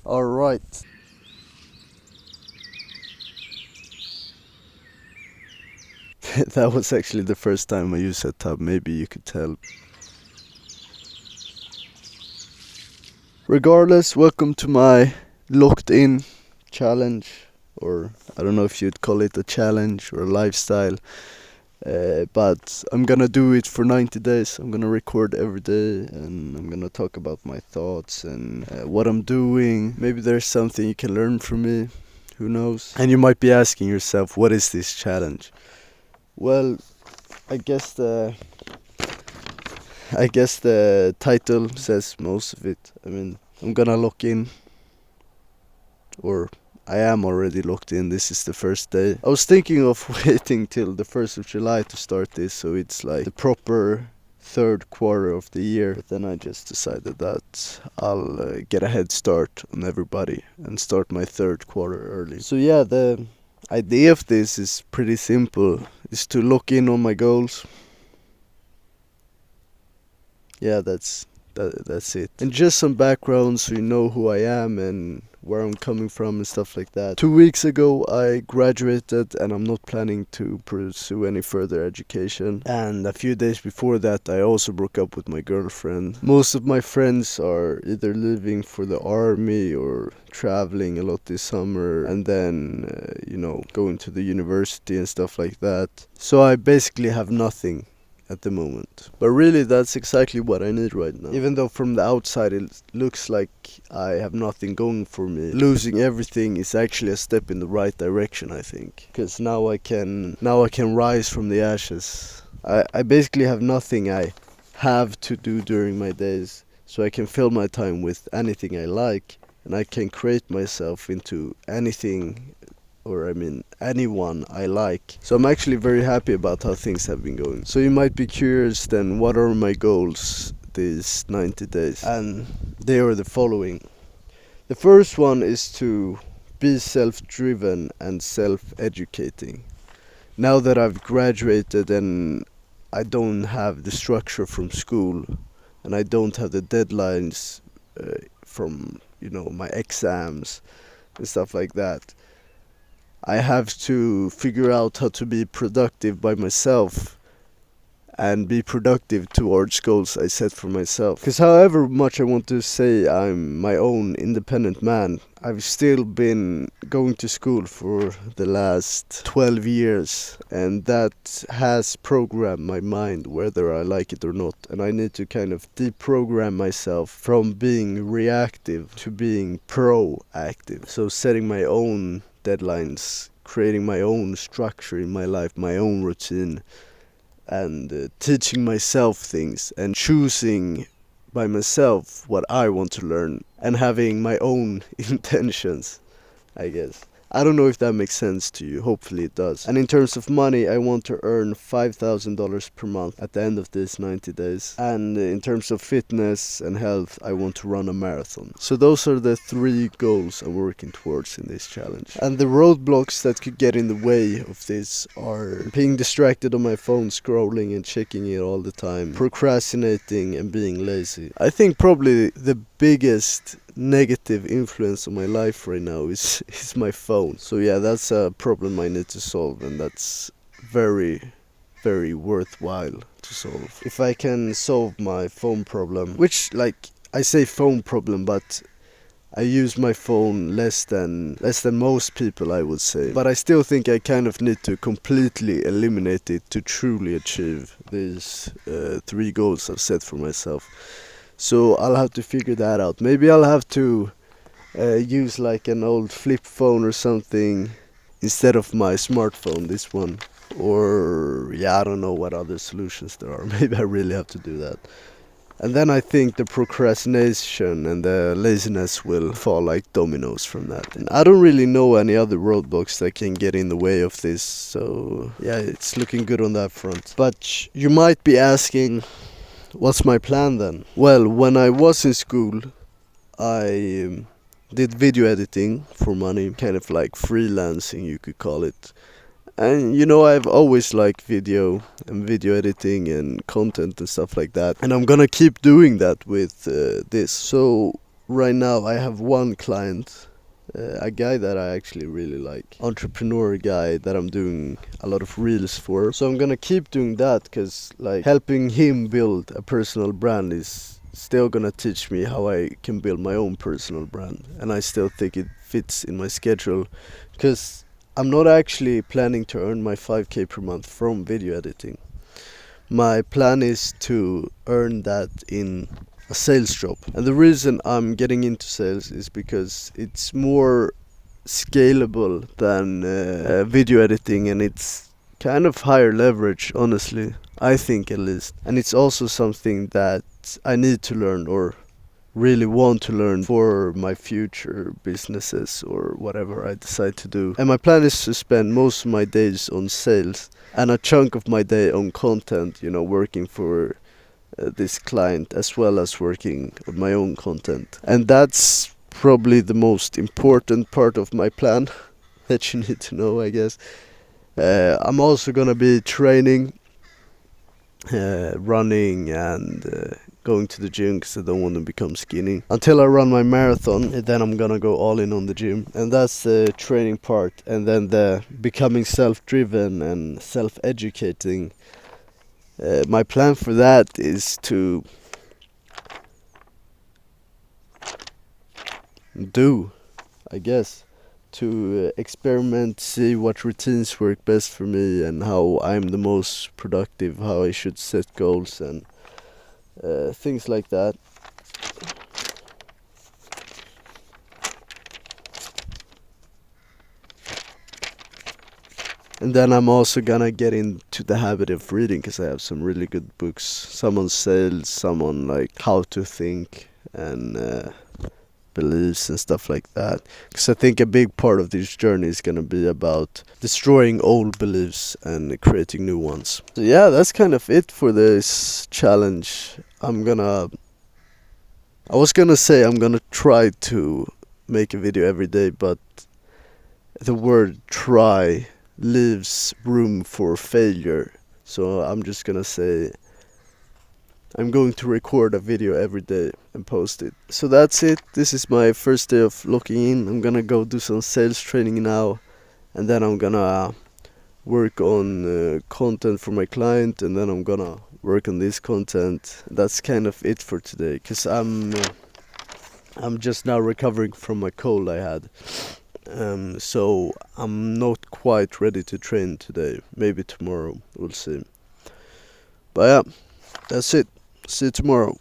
Alright. That was actually the first time I used that tub, maybe you could tell. Regardless, welcome to my locked in challenge, or I don't know if you'd call it a challenge or a lifestyle. But I'm gonna do it for 90 days. I'm gonna record every day and I'm gonna talk about my thoughts and what I'm doing. Maybe there's something you can learn from me. Who knows? And you might be asking yourself, what is this challenge? Well, I guess the title says most of it. I mean, I'm gonna lock in, or I am already locked in. This is the first day. I was thinking of waiting till the 1st of July to start this, so it's like the proper third quarter of the year. But then I just decided that I'll get a head start on everybody and start my third quarter early. So yeah, the idea of this is pretty simple. It's to lock in on my goals. Yeah, that's it. And just some background so you know who I am and where I'm coming from and stuff like that. 2 weeks ago I graduated and I'm not planning to pursue any further education. And a few days before that I also broke up with my girlfriend. Most of my friends are either leaving for the army or traveling a lot this summer and then, going to the university and stuff like that. So I basically have nothing at the moment. But really that's exactly what I need right now. Even though from the outside it looks like I have nothing going for me, losing everything is actually a step in the right direction, I think. Because now I can rise from the ashes. I basically have nothing I have to do during my days, so I can fill my time with anything I like and I can create myself into anything, or anyone I like. So I'm actually very happy about how things have been going. So you might be curious then, what are my goals these 90 days? And they are the following. The first one is to be self-driven and self-educating. Now that I've graduated and I don't have the structure from school and I don't have the deadlines from my exams and stuff like that, I have to figure out how to be productive by myself and be productive towards goals I set for myself. Because however much I want to say I'm my own independent man, I've still been going to school for the last 12 years and that has programmed my mind whether I like it or not. And I need to kind of deprogram myself from being reactive to being proactive. So setting my own deadlines, creating my own structure in my life, my own routine, and teaching myself things and choosing by myself what I want to learn and having my own intentions, I guess. I don't know if that makes sense to you. Hopefully it does. And in terms of money, I want to earn $5,000 per month at the end of these 90 days. And in terms of fitness and health, I want to run a marathon. So those are the 3 goals I'm working towards in this challenge. And the roadblocks that could get in the way of this are being distracted on my phone, scrolling and checking it all the time, procrastinating and being lazy. I think probably the biggest negative influence on my life right now is my phone. So yeah, that's a problem I need to solve, and that's very, very worthwhile to solve. If I can solve my phone problem, which, like, I say phone problem, but I use my phone less than most people, I would say. But I still think I kind of need to completely eliminate it to truly achieve these 3 goals I've set for myself. So I'll have to figure that out. Maybe I'll have to use like an old flip phone or something instead of my smartphone, this one. Or I don't know what other solutions there are. Maybe I really have to do that. And then I think the procrastination and the laziness will fall like dominoes from that. And I don't really know any other roadblocks that can get in the way of this. So yeah, it's looking good on that front. But you might be asking, what's my plan then? Well, when I was in school, I did video editing for money, kind of like freelancing, you could call it. And I've always liked video and video editing and content and stuff like that. And I'm gonna keep doing that with this. So right now I have one client, a guy that I actually really like, entrepreneur guy that I'm doing a lot of reels for. So I'm gonna keep doing that, because like helping him build a personal brand is still gonna teach me how I can build my own personal brand, and I still think it fits in my schedule, because I'm not actually planning to earn my 5k per month from video editing. My plan is to earn that in a sales job. And the reason I'm getting into sales is because it's more scalable than video editing, and it's kind of higher leverage, honestly, I think, at least. And it's also something that I need to learn, or really want to learn, for my future businesses or whatever I decide to do. And my plan is to spend most of my days on sales and a chunk of my day on content, working for this client, as well as working on my own content. And that's probably the most important part of my plan that you need to know, I guess. I'm also gonna be training, running, and going to the gym, because I don't want to become skinny until I run my marathon. And then I'm gonna go all in on the gym, and that's the training part. And then the becoming self-driven and self-educating. My plan for that is to I guess, to experiment, see what routines work best for me, and how I'm the most productive, how I should set goals, and things like that. And then I'm also gonna get into the habit of reading, because I have some really good books. Some on sales, some on like how to think, and beliefs and stuff like that. Because I think a big part of this journey is gonna be about destroying old beliefs and creating new ones. So yeah, that's kind of it for this challenge. I was gonna say I'm gonna try to make a video every day, but the word try leaves room for failure. So I'm just gonna say I'm going to record a video every day and post it. So that's it. This is my first day of logging in. I'm gonna go do some sales training now, and then I'm gonna work on content for my client, and then I'm gonna work on this content. That's kind of it for today, because I'm just now recovering from my cold I had. So I'm not quite ready to train today. Maybe tomorrow, we'll see. But yeah, that's it. See you tomorrow.